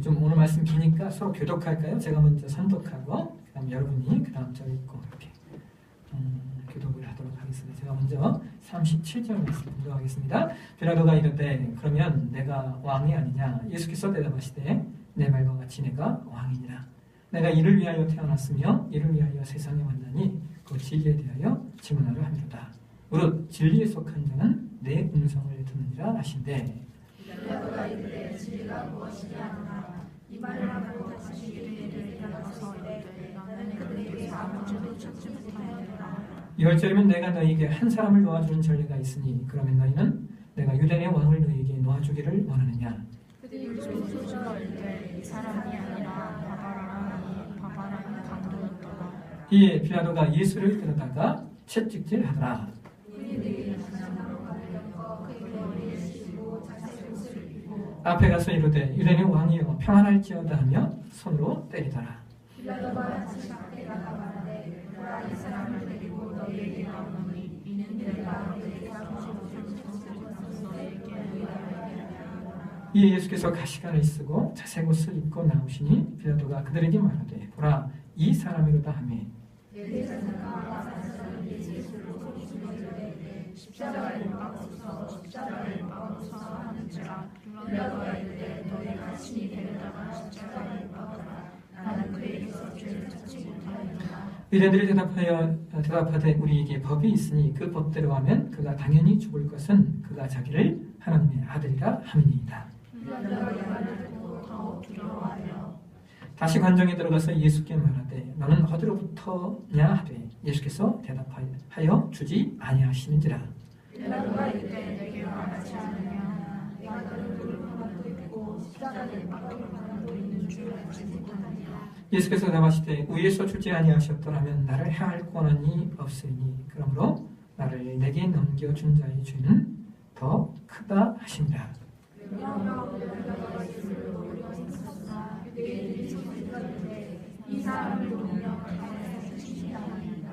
좀 오늘 말씀 기니까 서로 교독할까요? 제가 먼저 선독하고 그 다음 여러분이 그 다음 저 읽고 이렇게 교독을 하도록 하겠습니다. 제가 먼저 37절 말씀 공독하겠습니다. 빌라도가 이르되 그러면 내가 왕이 아니냐? 예수께서 대답하시되 내 말과 같이 내가 왕이니라. 내가 이를 위하여 태어났으며 이를 위하여 세상에 왔나니 그 진리에 대하여 증언하려 함이로다. 무릇 진리에 속한 자는 내 음성을 듣느니라 하신대. 빌라도가 이르되 진리가 무엇이냐 하나 이 말을 하고 다시 이르되 일어나서 이르되 나는 그들에게 아무것도 찾지 못하였노라. 2월절이면 내가 너희에게 한 사람을 놓아주는 전례가 있으니 그러면 너희는 내가 유대인의 왕을 너희에게 놓아주기를 원하느냐? 그들이 소리가 이르되 이 사람이 아니라 바바라는 강도였더라. 이에 빌라도가 예수를 데려다가 채찍질하더라. 앞에 가서 이르되 유대인의 왕이여 평안할지어다 하며 손으로 때리더라. 빌라도가 다시 밖에 나가 말하되 보라 이 사람을 데리고 너희에게 나오노니 이는 내가 너희에게 이에 예수께서 가시관을 쓰고 자색 옷을 입고 나오시니 빌라도가 그들에게 말하되 보라 이 사람이로다 하며 십자가에 못 박소서 십자가에 못 박소서 하는지라. 빌라도가 이르되 너희가 친히 데려다가 십자가에 못 박아라. 나는 그에게서 죄를 찾지 못하였노라. 유대인들이 대답하되 우리에게 법이 있으니 그 법대로 하면 그가 당연히 죽을 것은 그가 자기를 하나님의 아들이라 함이니이다. 빌라도가 이 말을 듣고 더욱 두려워하여 다시 관정에 들어가서 예수께 말하되 너는 어디로부터냐 하되 예수께서 대답하여 주지 아니하시는지라. 빌라도가 이르되 내게 말하지 않으냐 내가 너를 부르는 것도 있고 십자가에 못 박히는 것도 있는 줄 알지 못하느냐. 예수께서 대답하시되 위에서 주지 아니하셨더라면 나를 해할 권한이 없으니 그러므로 나를 내게 넘겨준 자의 죄는 더 크다 하시니라. 이 사람을 보며 가이사를 주시니라 하니라.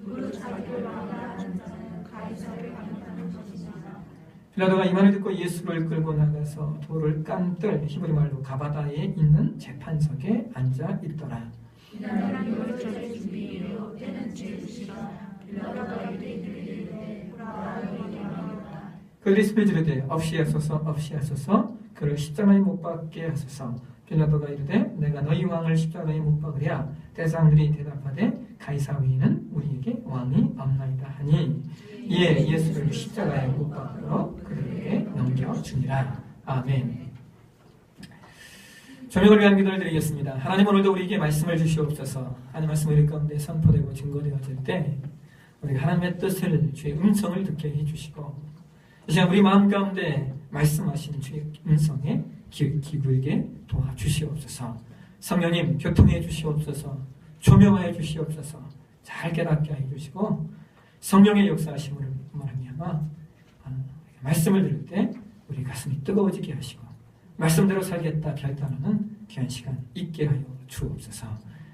무릇 자기를 왕이라는 자는 가이사를 받는다는 것이니라. 빌라도가 이 말을 듣고 예수를 끌고 나가서 돌을 깐 뜰 히브리 말로 가바다에 있는 재판석에 앉아 있더라. 이날은 유월절의 준비일로 때는 제일시라. 빌라도가 유대인들에게 이르되 보라 너희에게 말하노라. 그들이 소리 지르되 없이하소서 그를 십자가에 못 박게 하소서. 빌라도가 이르되 내가 너희 왕을 십자가에 못 박으랴. 대사장들이 대답하되 가이사 외에는 우리에게 왕이 없나이다 하니 이에 예수를 십자가에 못 박으러 그들에게 넘겨주니라. 아멘. 저녁을 위한 기도를 드리겠습니다. 하나님 오늘도 우리에게 말씀을 주시옵소서. 하나님 말씀이 우리 가운데 선포되고 증거되어질 때 우리가 하나님의 뜻을 주의 음성을 듣게 해주시고 이 시간 우리 마음 가운데 말씀하시는 주의 음성에 기구에게 도와주시옵소서. 성령님 교통해 주시옵소서. 조명하여 주시옵소서. 잘 깨닫게 해주시고 성령의 역사하심으로 말미암아 말씀을 들을 때 우리 가슴이 뜨거워지게 하시고 말씀대로 살겠다 결단하는 귀한 시간 있게 하여 주옵소서.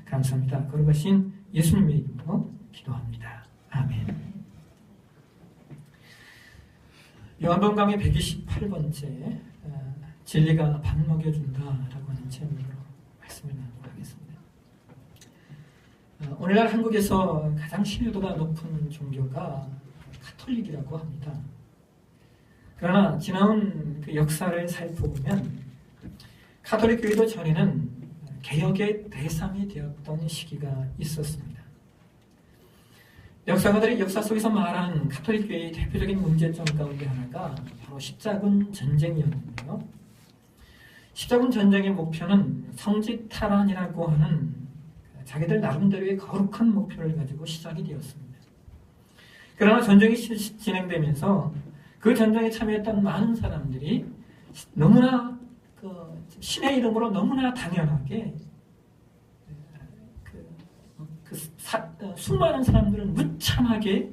감사합니다. 거룩하신 예수님의 이름으로 기도합니다. 아멘. 요한복음 강의 128번째 진리가 밥 먹여준다라고 하는 제목으로 말씀을 나누도록 하겠습니다. 오늘날 한국에서 가장 신뢰도가 높은 종교가 가톨릭이라고 합니다. 그러나 지나온 그 역사를 살펴보면 가톨릭 교회도 전에는 개혁의 대상이 되었던 시기가 있었습니다. 역사가들이 역사 속에서 말한 가톨릭 교회의 대표적인 문제점 가운데 하나가 바로 십자군 전쟁이었는데요. 십자군 전쟁의 목표는 성지탈환이라고 하는 자기들 나름대로의 거룩한 목표를 가지고 시작이 되었습니다. 그러나 전쟁이 진행되면서 그 전쟁에 참여했던 많은 사람들이 너무나 신의 이름으로 너무나 당연하게 수많은 사람들을 무참하게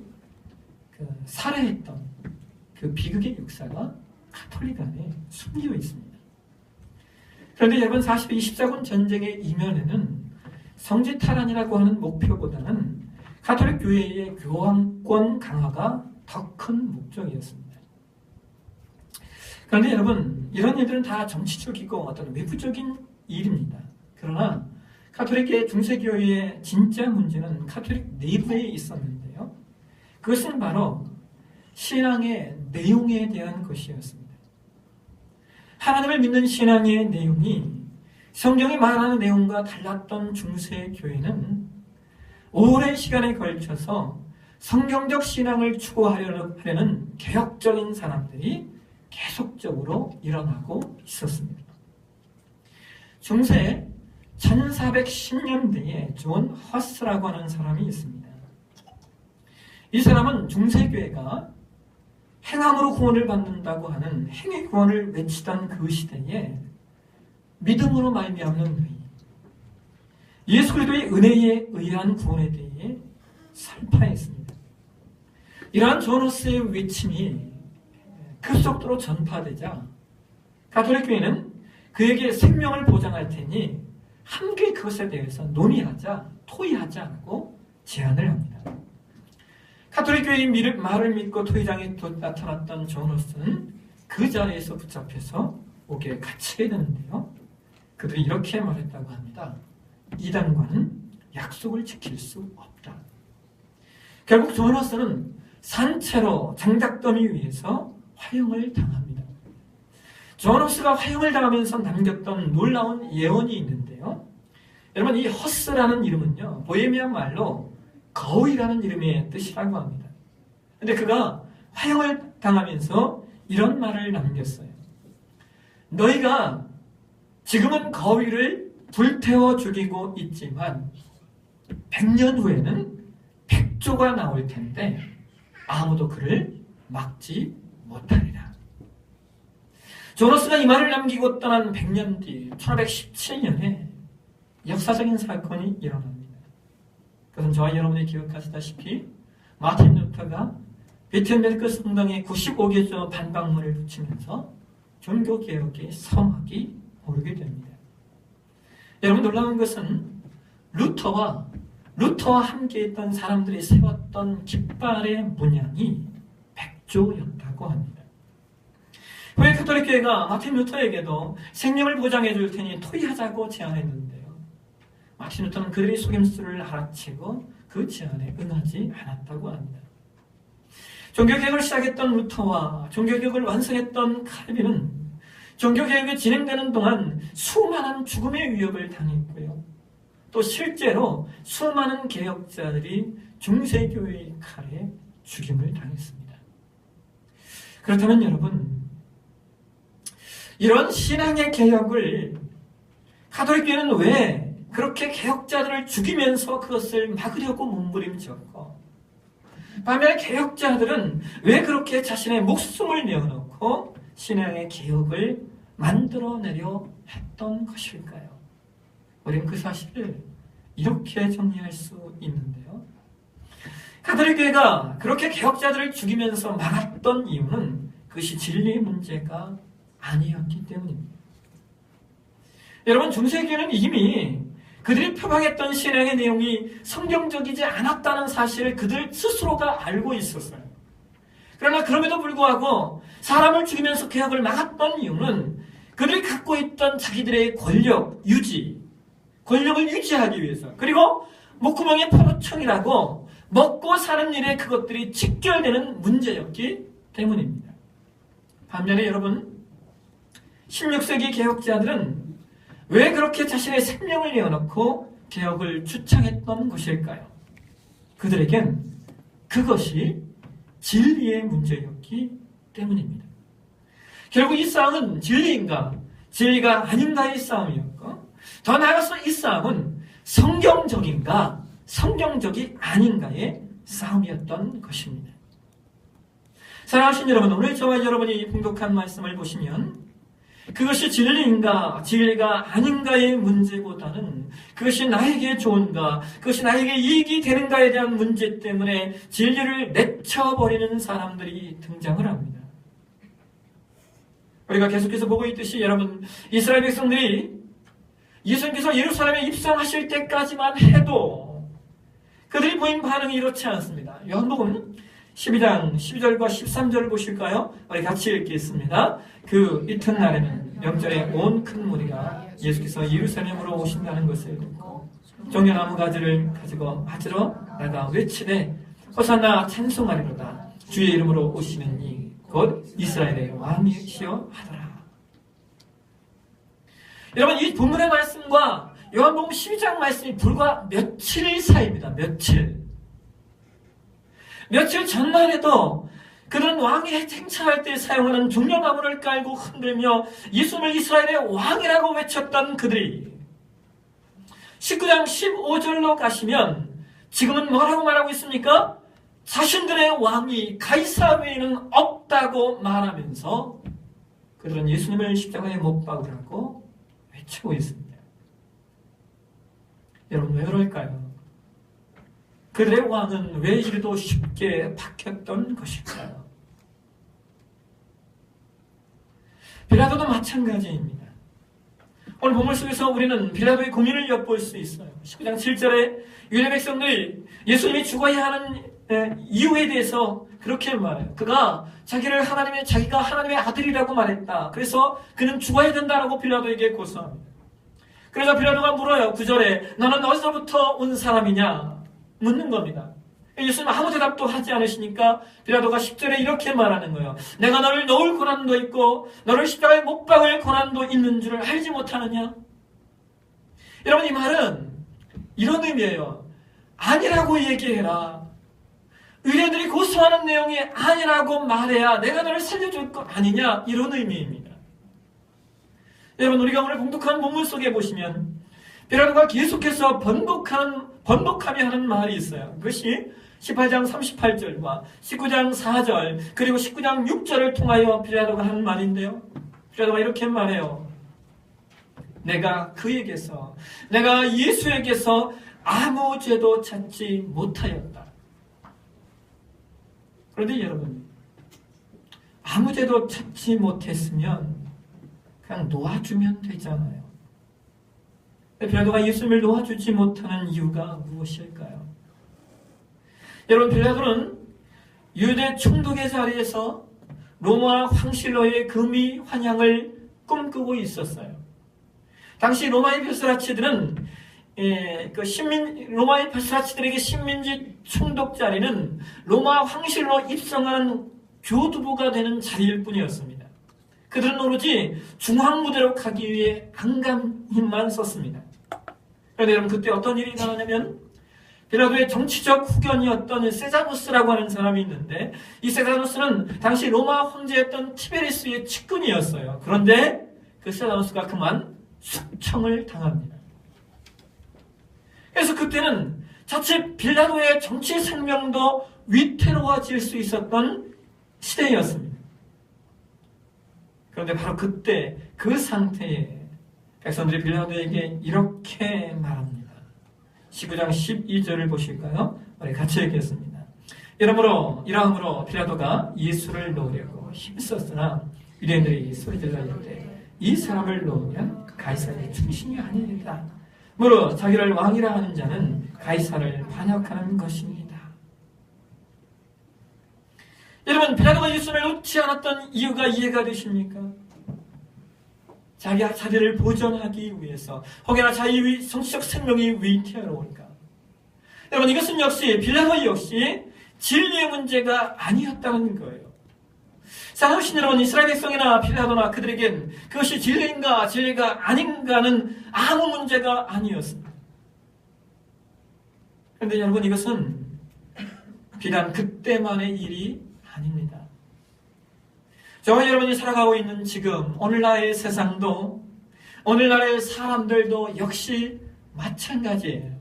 살해했던 그 비극의 역사가 가톨릭 안에 숨겨 있습니다. 그런데 여러분 24군 전쟁의 이면에는 성지탈환이라고 하는 목표보다는 가톨릭 교회의 교황권 강화가 더 큰 목적이었습니다. 그런데 여러분, 이런 일들은 다 정치적이고 어떤 외부적인 일입니다. 그러나 가톨릭계 중세교회의 진짜 문제는 가톨릭 내부에 있었는데요. 그것은 바로 신앙의 내용에 대한 것이었습니다. 하나님을 믿는 신앙의 내용이 성경이 말하는 내용과 달랐던 중세교회는 오랜 시간에 걸쳐서 성경적 신앙을 추구하려는 개혁적인 사람들이 계속적으로 일어나고 있었습니다. 중세 1410년대에 존 허스라고 하는 사람이 있습니다. 이 사람은 중세교회가 행함으로 구원을 받는다고 하는 행위 구원을 외치던 그 시대에 믿음으로 말미암는 의, 예수 그리스도의 은혜에 의한 구원에 대해 설파했습니다. 이러한 존 허스의 외침이 급속도로 전파되자 가톨릭 교회는 그에게 생명을 보장할 테니 함께 그것에 대해서 논의하자, 토의하자고 제안을 합니다. 가톨릭 교회의 말을 믿고 토의장에 나타났던 존 허스는 그 자리에서 붙잡혀서 옥에 갇히게 되는데요. 그들이 이렇게 말했다고 합니다. 이단과는 약속을 지킬 수 없다. 결국 존 허스는 산채로 장작더미 위에서 화형을 당합니다. 존 허스가 화형을 당하면서 남겼던 놀라운 예언이 있는데요. 여러분, 이 허스라는 이름은요, 보헤미안 말로 거위라는 이름의 뜻이라고 합니다. 근데 그가 화형을 당하면서 이런 말을 남겼어요. 너희가 지금은 거위를 불태워 죽이고 있지만 100년 후에는 백조가 나올 텐데 아무도 그를 막지 못하리라. 존 허스가 이 말을 남기고 떠난 100년 뒤 1517년에 역사적인 사건이 일어납니다. 그것은 저와 여러분이 기억하시다시피 마틴 루터가 비텐베르크 성당에 95개조 반박문을 붙이면서 종교개혁의 서막이 오르게 됩니다. 여러분, 놀라운 것은 루터와 함께 있던 사람들이 세웠던 깃발의 문양이 백조였다고 합니다. 후에 가톨릭 교회가 마틴 루터에게도 생명을 보장해 줄 테니 토의하자고 제안했는데요. 마틴 루터는 그들의 속임수를 알아채고 그 제안에 응하지 않았다고 합니다. 종교개혁을 시작했던 루터와 종교개혁을 완성했던 칼빈은 종교개혁이 진행되는 동안 수많은 죽음의 위협을 당했고요. 또 실제로 수많은 개혁자들이 중세교회의 칼에 죽임을 당했습니다. 그렇다면 여러분, 이런 신앙의 개혁을 가톨릭교회는 왜 그렇게 개혁자들을 죽이면서 그것을 막으려고 몸부림쳤고, 반면에 개혁자들은 왜 그렇게 자신의 목숨을 내어놓고 신앙의 개혁을 만들어내려 했던 것일까요? 우리는 그 사실을 이렇게 정리할 수 있는데요. 가톨릭 교회가 그렇게 개혁자들을 죽이면서 막았던 이유는 그것이 진리의 문제가 아니었기 때문입니다. 여러분, 중세교회는 이미 그들이 표방했던 신앙의 내용이 성경적이지 않았다는 사실을 그들 스스로가 알고 있었어요. 그러나 그럼에도 불구하고 사람을 죽이면서 개혁을 막았던 이유는 그들이 갖고 있던 자기들의 권력을 유지하기 위해서, 그리고 목구멍에 포도청이라고 먹고 사는 일에 그것들이 직결되는 문제였기 때문입니다. 반면에 여러분, 16세기 개혁자들은 왜 그렇게 자신의 생명을 내어놓고 개혁을 주창했던 것일까요? 그들에겐 그것이 진리의 문제였기 때문입니다. 결국 이 싸움은 진리인가, 진리가 아닌가의 싸움이었고, 더 나아가서 이 싸움은 성경적인가, 성경적이 아닌가의 싸움이었던 것입니다. 사랑하신 여러분, 오늘 저와 여러분이 봉독한 말씀을 보시면 그것이 진리인가, 진리가 아닌가의 문제보다는 그것이 나에게 좋은가, 그것이 나에게 이익이 되는가에 대한 문제 때문에 진리를 내쳐버리는 사람들이 등장을 합니다. 우리가 계속해서 보고 있듯이 여러분, 이스라엘 백성들이 예수님께서 예루살렘에 입성하실 때까지만 해도 그들이 보인 반응이 이렇지 않습니다. 요한복음 12장 12절과 13절을 보실까요? 우리 같이 읽겠습니다. 그 이튿날에는 명절에 온 큰 무리가 예수께서 예루살렘으로 오신다는 것을 듣고 종려나무 가지를 가지고 맞으러 나가 외치되 호산나 찬송하리로다. 주의 이름으로 오시는 이 곧 이스라엘의 왕이시여 하더라. 여러분, 이 본문의 말씀과 요한복음 12장 말씀이 불과 며칠 사이입니다. 며칠 전만 해도 그런 왕이 행차할 때 사용하는 종려나무를 깔고 흔들며 예수를 이스라엘의 왕이라고 외쳤던 그들이 19장 15절로 가시면 지금은 뭐라고 말하고 있습니까? 자신들의 왕이 가이사 외에는 없다고 말하면서 그들은 예수님을 십자가에 못 박으라고 외치고 있습니다. 여러분, 왜 그럴까요? 그들의 왕은 왜 이리도 쉽게 바뀌었던 것일까요? 빌라도도 마찬가지입니다. 오늘 본문 속에서 우리는 빌라도의 고민을 엿볼 수 있어요. 19장 7절에 유대 백성들이 예수님이 죽어야 하는 이유에 대해서 그렇게 말해요. 그가 자기가 하나님의 아들이라고 말했다. 그래서 그는 죽어야 된다라고 빌라도에게 고소합니다. 그래서 빌라도가 물어요. 9절에 너는 어디서부터 온 사람이냐? 묻는 겁니다. 예수님은 아무 대답도 하지 않으시니까 빌라도가 10절에 이렇게 말하는 거예요. 내가 너를 놓을 고난도 있고 너를 십자가에 못 박을 고난도 있는 줄을 알지 못하느냐? 여러분, 이 말은 이런 의미예요. 아니라고 얘기해라. 의뢰인들이 고소하는 내용이 아니라고 말해야 내가 너를 살려줄 것 아니냐? 이런 의미입니다. 여러분, 우리가 오늘 봉독한 본문 속에 보시면 빌라도가 계속해서 번복하며 하는 말이 있어요. 그것이 18장 38절과 19장 4절 그리고 19장 6절을 통하여 빌라도가 하는 말인데요. 빌라도가 이렇게 말해요. 내가 예수에게서 아무 죄도 찾지 못하였다. 그런데 여러분, 아무 죄도 찾지 못했으면 그냥 놓아주면 되잖아요. 빌라도가 예수님을 놓아주지 못하는 이유가 무엇일까요? 여러분, 빌라도는 유대 총독의 자리에서 로마 황실로의 금이 환향을 꿈꾸고 있었어요. 당시 로마의 벼슬아치들은 로마의 벼슬아치들에게 식민지 총독 자리는 로마 황실로 입성하는 교두보가 되는 자리일 뿐이었습니다. 그들은 오로지 중앙무대로 가기 위해 안간 힘만 썼습니다. 그런데 여러분, 그때 어떤 일이 일어나냐면 빌라도의 정치적 후견이었던 세자누스라고 하는 사람이 있는데 이 세자누스는 당시 로마 황제였던 티베리스의 측근이었어요. 그런데 그 세자누스가 그만 숙청을 당합니다. 그래서 그때는 자칫 빌라도의 정치 생명도 위태로워질 수 있었던 시대였습니다. 그런데 바로 그때 그 상태에 백성들이 빌라도에게 이렇게 말합니다. 19장 12절을 보실까요? 우리 같이 읽겠습니다. 이러함으로 빌라도가 예수를 놓으려고 힘썼으나 유대인들이 소리질러 이르되 이 사람을 놓으면 가이사의 중심이 아니니라. 무릇 자기를 왕이라 하는 자는 가이사를 반역하는 것입니다. 여러분, 빌라도가 예수를 놓지 않았던 이유가 이해가 되십니까? 자기 자리를 보존하기 위해서, 혹여나 자기 정치적 생명이 위태로울까? 여러분, 이것은 역시 빌라도 역시 진리의 문제가 아니었다는 거예요. 사랑하신 여러분, 이스라엘 백성이나 빌라도나 그들에겐 그것이 진리인가 진리가 아닌가는 아무 문제가 아니었습니다. 그런데 여러분, 이것은 비단 그때만의 일이 아닙니다. 저와 여러분이 살아가고 있는 지금 오늘날의 세상도 오늘날의 사람들도 역시 마찬가지예요.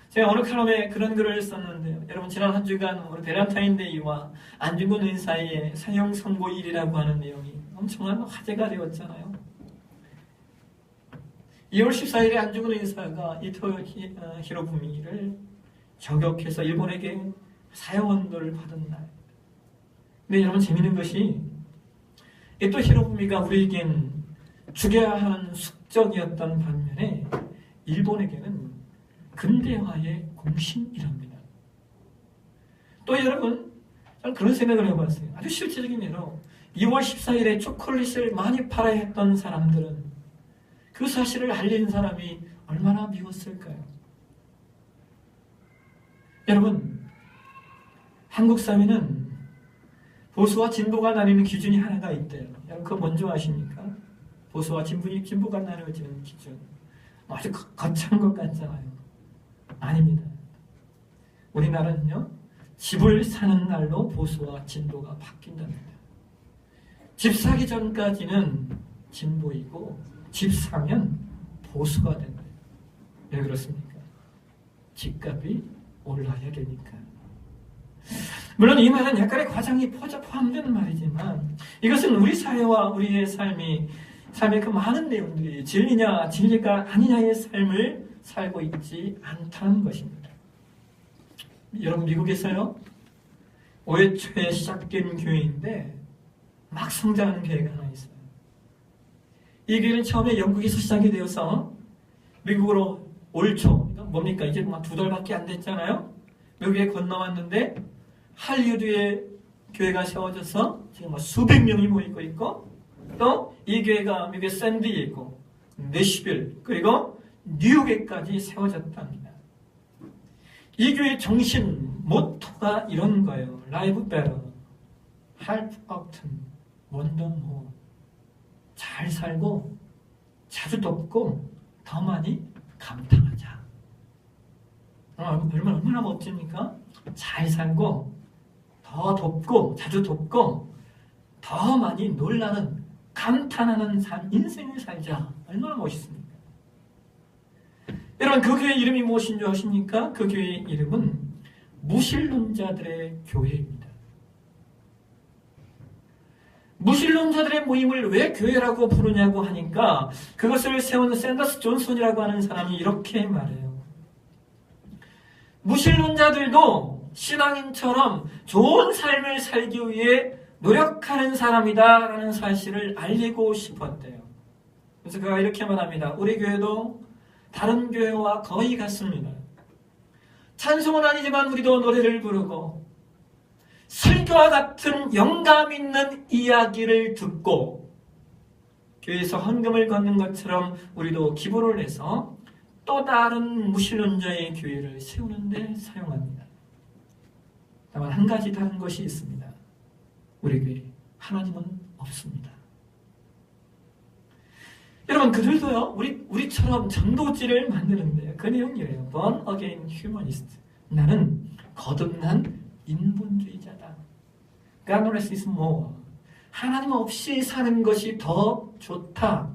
제가 어느 칼럼에 그런 글을 썼는데요. 여러분, 지난 한 주간 우리 베란타인데이와 안중근 의사의 사형 선고일이라고 하는 내용이 엄청난 화제가 되었잖아요. 2월 14일에 안중근 의사가 이토 히로부미를 저격해서 일본에게 사형 언도를 받은 날. 근데 여러분, 재미있는 것이 이토 히로부미가 우리에겐 죽여야 하는 숙적이었던 반면에 일본에게는 근대화의 공신이랍니다. 또 여러분, 저는 그런 생각을 해봤어요. 아주 실질적인 예로 2월 14일에 초콜릿을 많이 팔아야 했던 사람들은 그 사실을 알린 사람이 얼마나 미웠을까요? 여러분, 한국 사회는 보수와 진보가 나뉘는 기준이 하나가 있대요. 여러분 그거 뭔지 아십니까? 보수와 진보가 나뉘어지는 기준. 아주 거창한 것 같잖아요. 아닙니다. 우리나라는요, 집을 사는 날로 보수와 진보가 바뀐답니다. 집 사기 전까지는 진보이고 집 사면 보수가 된다. 왜 그렇습니까? 집값이 올라야 되니까. 물론 이 말은 약간의 과장이 포함된 말이지만 이것은 우리 사회와 우리의 삶의 그 많은 내용들이 진리냐 진리가 아니냐의 삶을 살고 있지 않다는 것입니다. 여러분 미국에서요 5회 초에 시작된 교회인데 막 성장하는 교회가 하나 있어요. 이 교회는 처음에 영국에서 시작이 되어서 미국으로 올 초 뭡니까 이제 막 2달밖에 안 됐잖아요. 미국에 건너왔는데 할리우드에 교회가 세워져서 지금 뭐 수백 명이 모이고 있고 또 이 교회가 미국의 샌디에고, 내시빌 그리고 뉴욕에까지 세워졌답니다. 이 교회의 정신 모토가 이런 거예요. 라이브 베러, 헬프 often, 원더 모어. 잘 살고 자주 돕고 더 많이 감탄하자. 얼마나 멋집니까? 잘 살고 더 돕고 자주 돕고 더 많이 놀라는 감탄하는 인생을 살자. 얼마나 멋있습니까? 여러분 그 교회 이름이 무엇인 줄 아십니까? 그 교회의 이름은 무신론자들의 교회입니다. 무신론자들의 모임을 왜 교회라고 부르냐고 하니까 그것을 세운 샌더스 존슨이라고 하는 사람이 이렇게 말해요. 무신론자들도 신앙인처럼 좋은 삶을 살기 위해 노력하는 사람이다라는 사실을 알리고 싶었대요. 그래서 그가 이렇게 말합니다. 우리 교회도 다른 교회와 거의 같습니다. 찬송은 아니지만 우리도 노래를 부르고 설교와 같은 영감 있는 이야기를 듣고 교회에서 헌금을 걷는 것처럼 우리도 기부를 해서 또 다른 무신론자의 교회를 세우는 데 사용합니다. 다만 한 가지 다른 것이 있습니다. 우리 교회 하나님은 없습니다. 여러분 그들도요 우리처럼 전도지를 만드는데 그 내용이래요. Born again humanist. 나는 거듭난 인본주의자다. God less is more. 하나님 없이 사는 것이 더 좋다.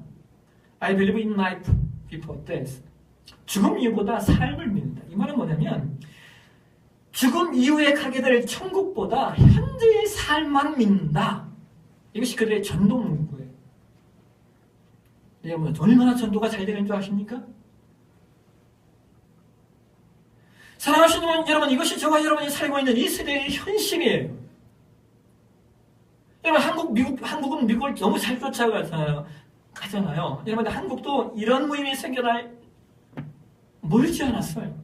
I believe in life before death. 죽음 이후보다 삶을 믿는다. 이 말은 뭐냐면 죽음 이후에 가게 될 천국보다 현재의 삶만 믿는다. 이것이 그들의 전도 문구예요. 여러분 얼마나 전도가 잘 되는 줄 아십니까? 사랑하시는 여러분 이것이 저와 여러분이 살고 있는 이 세대의 현실이에요. 여러분 한국은 미국을 너무 잘 쫓아가잖아요. 여러분 한국도 이런 모임이 생겨날 멀지 않았어요.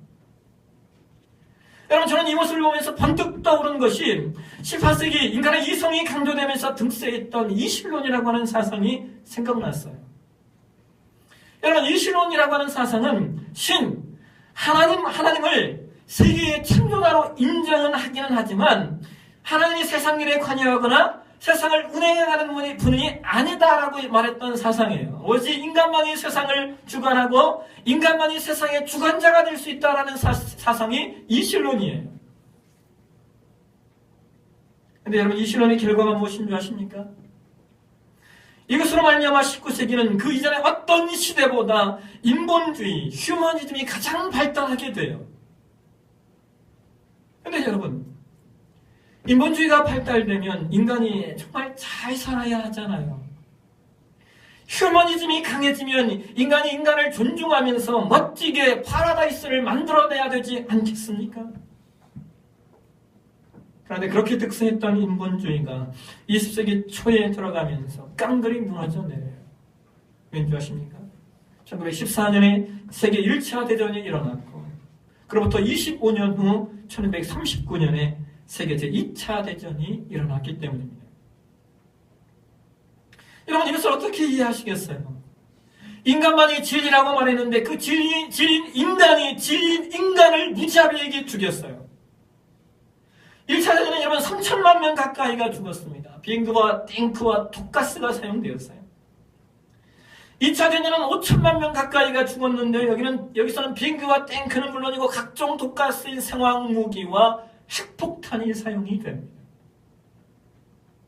여러분 저는 이 모습을 보면서 번뜩 떠오른 것이 18세기 인간의 이성이 강조되면서 등세했던 이신론이라고 하는 사상이 생각났어요. 여러분 이신론이라고 하는 사상은 하나님을 세계의 창조자로 인정은 하기는 하지만 하나님이 세상 일에 관여하거나 세상을 운행하는 분이 아니다라고 말했던 사상이에요. 오직 인간만이 세상을 주관하고 인간만이 세상의 주관자가 될 수 있다라는 사상이 이신론이에요. 그런데 여러분 이신론의 결과가 무엇인 줄 아십니까? 이것으로 말미암아 19세기는 그 이전의 어떤 시대보다 인본주의, 휴머니즘이 가장 발달하게 돼요. 그런데 여러분 인본주의가 발달되면 인간이 정말 잘 살아야 하잖아요. 휴머니즘이 강해지면 인간이 인간을 존중하면서 멋지게 파라다이스를 만들어내야 되지 않겠습니까? 그런데 그렇게 득세했던 인본주의가 20세기 초에 들어가면서 깡그리 무너져 내려요. 왠지 아십니까? 1914년에 세계 1차 대전이 일어났고 그로부터 25년 후 1939년에 세계 제2차 대전이 일어났기 때문입니다. 여러분, 이것을 어떻게 이해하시겠어요? 인간만이 진리라고 말했는데 그 진리인 인간을 무자비하게 죽였어요. 1차 대전에 여러분 3천만 명 가까이가 죽었습니다. 비행기와 탱크와 독가스가 사용되었어요. 2차 대전은 5천만 명 가까이가 죽었는데 여기서는 비행기와 탱크는 물론이고 각종 독가스인 생화학 무기와 핵폭탄이 사용이 됩니다.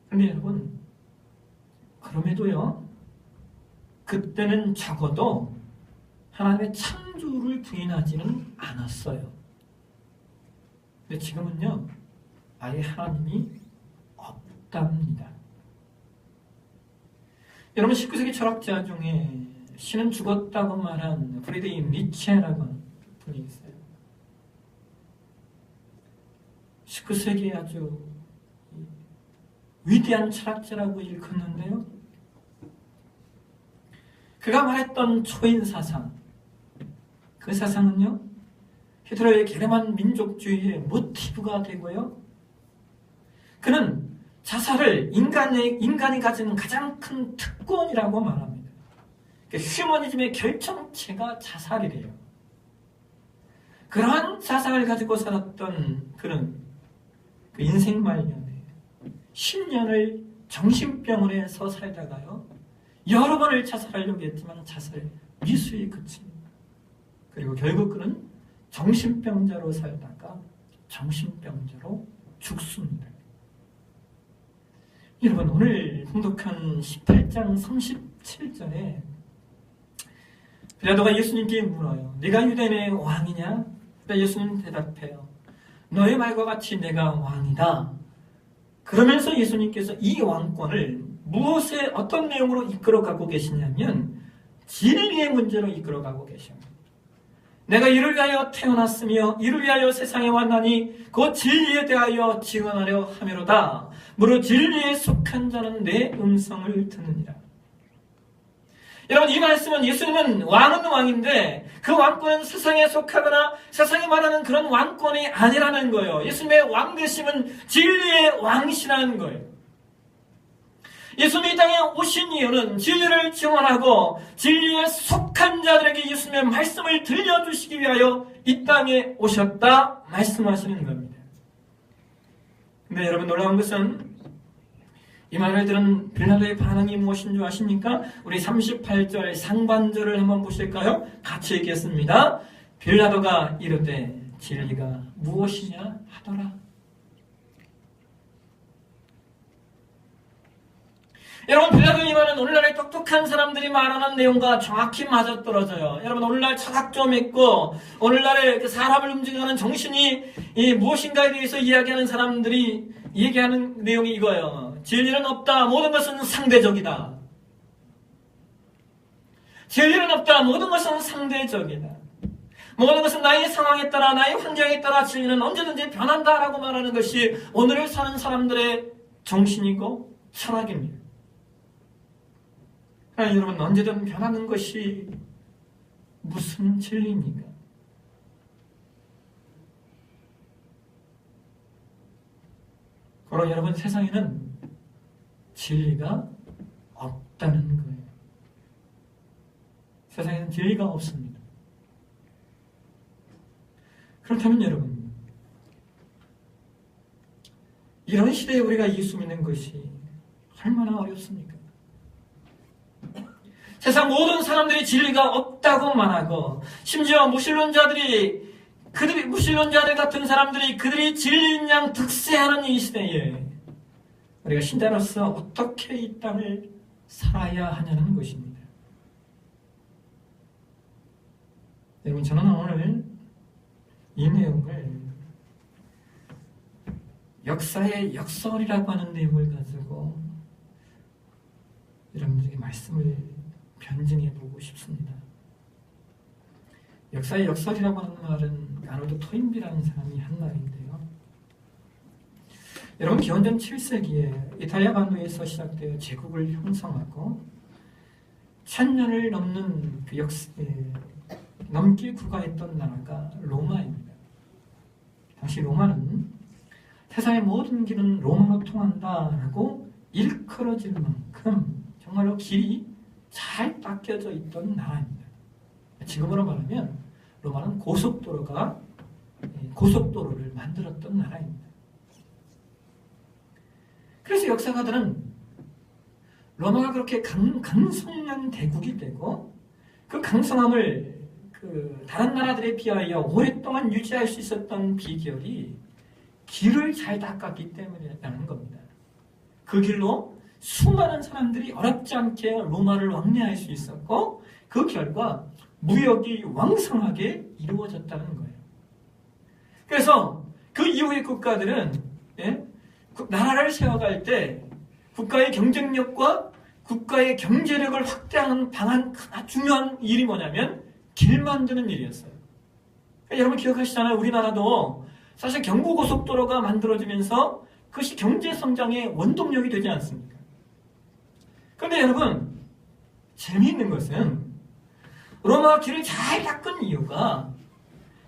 그런데 여러분, 그럼에도요, 그때는 적어도 하나님의 창조를 부인하지는 않았어요. 근데 지금은요, 아예 하나님이 없답니다. 여러분, 19세기 철학자 중에 신은 죽었다고 말한 프리드리히 니체라고 하는 분이 있어요. 19세기에 아주 위대한 철학자라고 일컫는데요. 그가 말했던 초인 사상, 그 사상은요, 히틀러의 게르만 민족주의의 모티브가 되고요. 그는 자살을 인간이 가진 가장 큰 특권이라고 말합니다. 휴머니즘의 결정체가 자살이래요. 그러한 자살을 가지고 살았던 그는 그 인생 말년에 10년을 정신병원에서 살다가요, 여러 번을 자살하려고 했지만 자살 미수에 그칩니다. 그리고 결국 그는 정신병자로 살다가 정신병자로 죽습니다. 여러분, 오늘 봉독한 18장 37절에 빌라도가 예수님께 물어요. 네가 유대인의 왕이냐? 예수님 대답해요. 너의 말과 같이 내가 왕이다. 그러면서 예수님께서 이 왕권을 무엇에 어떤 내용으로 이끌어가고 계시냐면 진리의 문제로 이끌어가고 계십니다. 내가 이를 위하여 태어났으며 이를 위하여 세상에 왔나니 그 진리에 대하여 증언하려 함이로다. 무릇 진리에 속한 자는 내 음성을 듣느니라. 여러분, 이 말씀은 예수님은 왕은 왕인데 그 왕권은 세상에 속하거나 세상이 말하는 그런 왕권이 아니라는 거예요. 예수님의 왕되심은 진리의 왕이시라는 거예요. 예수님이 이 땅에 오신 이유는 진리를 증언하고 진리에 속한 자들에게 예수님의 말씀을 들려주시기 위하여 이 땅에 오셨다 말씀하시는 겁니다. 근데 여러분, 놀라운 것은 이 말을 들은 빌라도의 반응이 무엇인 줄 아십니까? 우리 38절 상반절을 한번 보실까요? 같이 읽겠습니다. 빌라도가 이르되 진리가 무엇이냐 하더라. 여러분, 빌라도의 말은 오늘날의 똑똑한 사람들이 말하는 내용과 정확히 맞아떨어져요. 여러분, 오늘날 철학 좀 있고 오늘날의 사람을 움직이는 정신이 무엇인가에 대해서 이야기하는 사람들이 얘기하는 내용이 이거예요. 진리는 없다. 모든 것은 상대적이다. 진리는 없다. 모든 것은 상대적이다. 모든 것은 나의 상황에 따라 나의 환경에 따라 진리는 언제든지 변한다라고 말하는 것이 오늘을 사는 사람들의 정신이고 철학입니다. 여러분, 언제든 변하는 것이 무슨 진리입니까? 그러나 여러분, 세상에는 진리가 없다는 거예요. 세상에는 진리가 없습니다. 그렇다면 여러분, 이런 시대에 우리가 예수 믿는 것이 얼마나 어렵습니까? 세상 모든 사람들이 진리가 없다고 말하고, 심지어 무신론자들 같은 사람들이 그들이 진리인 양 득세하는 이 시대에 우리가 신자로서 어떻게 이 땅을 살아야 하냐는 것입니다. 여러분, 저는 오늘 이 내용을 역사의 역설이라고 하는 내용을 가지고 여러분들에게 말씀을 변증해 보고 싶습니다. 역사의 역설이라고 하는 말은 아놀드 토인비라는 사람이 한 말인데요. 여러분, 기원전 7세기에 이탈리아 반도에서 시작되어 제국을 형성하고 1000년을 넘는 그 넘게 구가했던 나라가 로마입니다. 당시 로마는 세상의 모든 길은 로마로 통한다라고 일컬어질 만큼 정말로 길이 잘 닦여져 있던 나라입니다. 지금으로 말하면 로마는 고속도로를 만들었던 나라입니다. 그래서 역사가들은 로마가 그렇게 강성한 대국이 되고 그 강성함을 다른 나라들에 비하여 오랫동안 유지할 수 있었던 비결이 길을 잘 닦았기 때문이라는 겁니다. 그 길로 수많은 사람들이 어렵지 않게 로마를 왕래할 수 있었고 그 결과 무역이 왕성하게 이루어졌다는 거예요. 그래서 그 이후의 국가들은 나라를 세워갈 때 국가의 경쟁력과 국가의 경제력을 확대하는 방안 하나 중요한 일이 뭐냐면 길 만드는 일이었어요. 여러분 기억하시잖아요. 우리나라도 사실 경부고속도로가 만들어지면서 그것이 경제성장의 원동력이 되지 않습니까? 그런데 여러분 재미있는 것은 로마가 길을 잘 닦은 이유가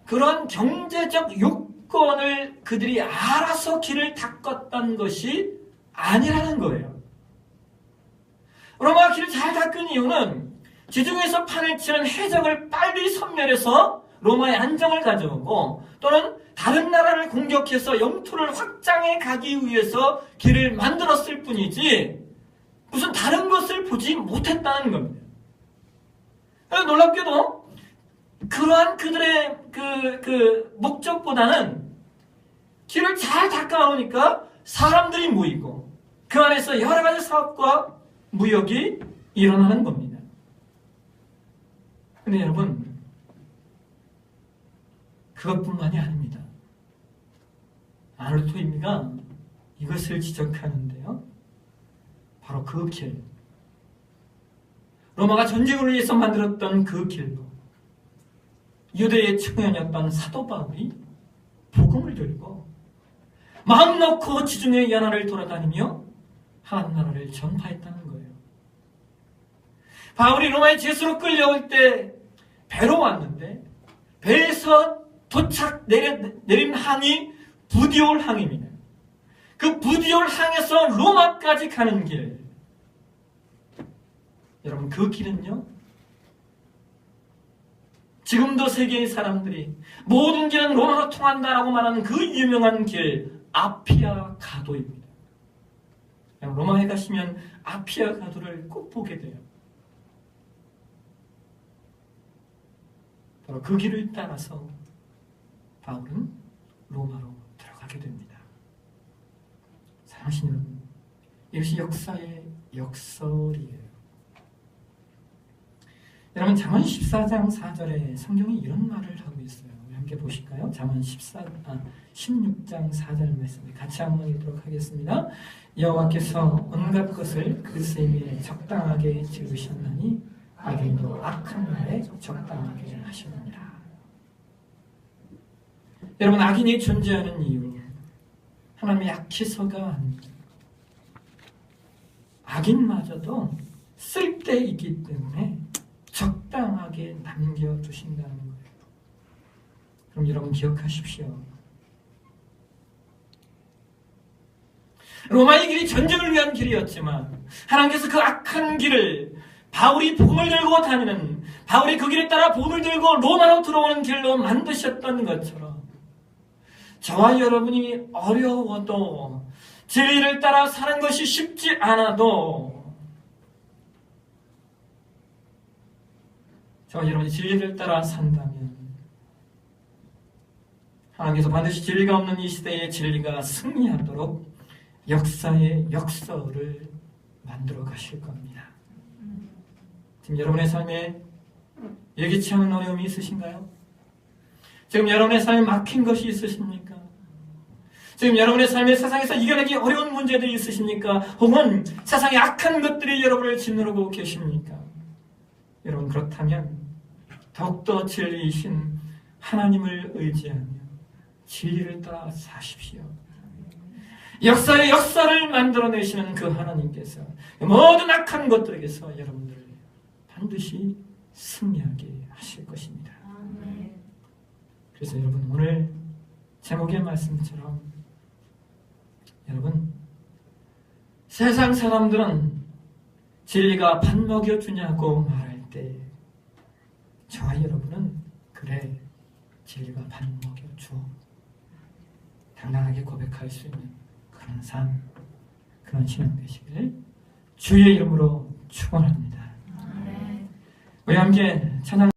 그런 경제적 요건을 그들이 알아서 길을 닦았던 것이 아니라는 거예요. 로마가 길을 잘 닦은 이유는 지중해에서 판을 치는 해적을 빨리 섬멸해서 로마의 안정을 가져오고 또는 다른 나라를 공격해서 영토를 확장해 가기 위해서 길을 만들었을 뿐이지 무슨 다른 것을 보지 못했다는 겁니다. 놀랍게도 그러한 그들의 그 목적보다는 길을 잘 닦아놓으니까 사람들이 모이고 그 안에서 여러 가지 사업과 무역이 일어나는 겁니다. 근데 여러분 그것뿐만이 아닙니다. 아놀토입니가 이것을 지적하는데요. 바로 그 길, 로마가 전쟁을 위해서 만들었던 그 길로 유대의 청년이었던 사도 바울이 복음을 들고 마음 놓고 지중해 연안을 돌아다니며 하나님 나라를 전파했다는 거예요. 바울이 로마의 제수로 끌려올 때 배로 왔는데 배에서 내린 항이 부디올 항입니다. 그 부디올 항에서 로마까지 가는 길. 여러분 그 길은요. 지금도 세계의 사람들이 모든 길은 로마로 통한다라고 말하는 그 유명한 길 아피아 가도입니다. 로마에 가시면 아피아 가도를 꼭 보게 돼요. 바로 그 길을 따라서 바울은 로마로 들어가게 됩니다. 사랑하시는 여러분, 이것이 역사의 역설이에요. 여러분 잠언 14장 4절에 성경이 이런 말을 하고 있어요. 우리 함께 보실까요? 잠언 16장 4절 말씀 같이 한번 읽도록 하겠습니다. 여호와께서 온갖 것을 그 셈에 적당하게 지으셨나니 악인도 악한 말에 적당하게 하셨느니라. 여러분 악인이 존재하는 이유 하나님의 약해서가 아닙니다. 악인마저도 쓸 때 있기 때문에 적당하게 남겨두신다는 거예요. 그럼 여러분 기억하십시오. 로마의 길이 전쟁을 위한 길이었지만 하나님께서 그 악한 길을 바울이 복음을 들고 다니는 바울이 그 길에 따라 복음을 들고 로마로 들어오는 길로 만드셨던 것처럼 저와 여러분이 어려워도 진리를 따라 사는 것이 쉽지 않아도 저와 여러분이 진리를 따라 산다면 하나님께서 반드시 진리가 없는 이 시대에 진리가 승리하도록 역사의 역설을 만들어 가실 겁니다. 지금 여러분의 삶에 예기치 않은 어려움이 있으신가요? 지금 여러분의 삶에 막힌 것이 있으십니까? 지금 여러분의 삶에 세상에서 이겨내기 어려운 문제들이 있으십니까? 혹은 세상의 악한 것들이 여러분을 짓누르고 계십니까? 여러분 그렇다면 더욱더 진리이신 하나님을 의지하며 진리를 따라 사십시오. 역사의 역사를 만들어내시는 그 하나님께서 모든 악한 것들에게서 여러분들을 반드시 승리하게 하실 것입니다. 그래서 여러분 오늘 제목의 말씀처럼 여러분, 세상 사람들은 진리가 밥 먹여주냐고 말할 때 저와 여러분은 그래, 진리가 밥 먹여줘, 당당하게 고백할 수 있는 그런 삶, 그런 신앙 되시길 주의 이름으로 축원합니다. 우리 함께 찬양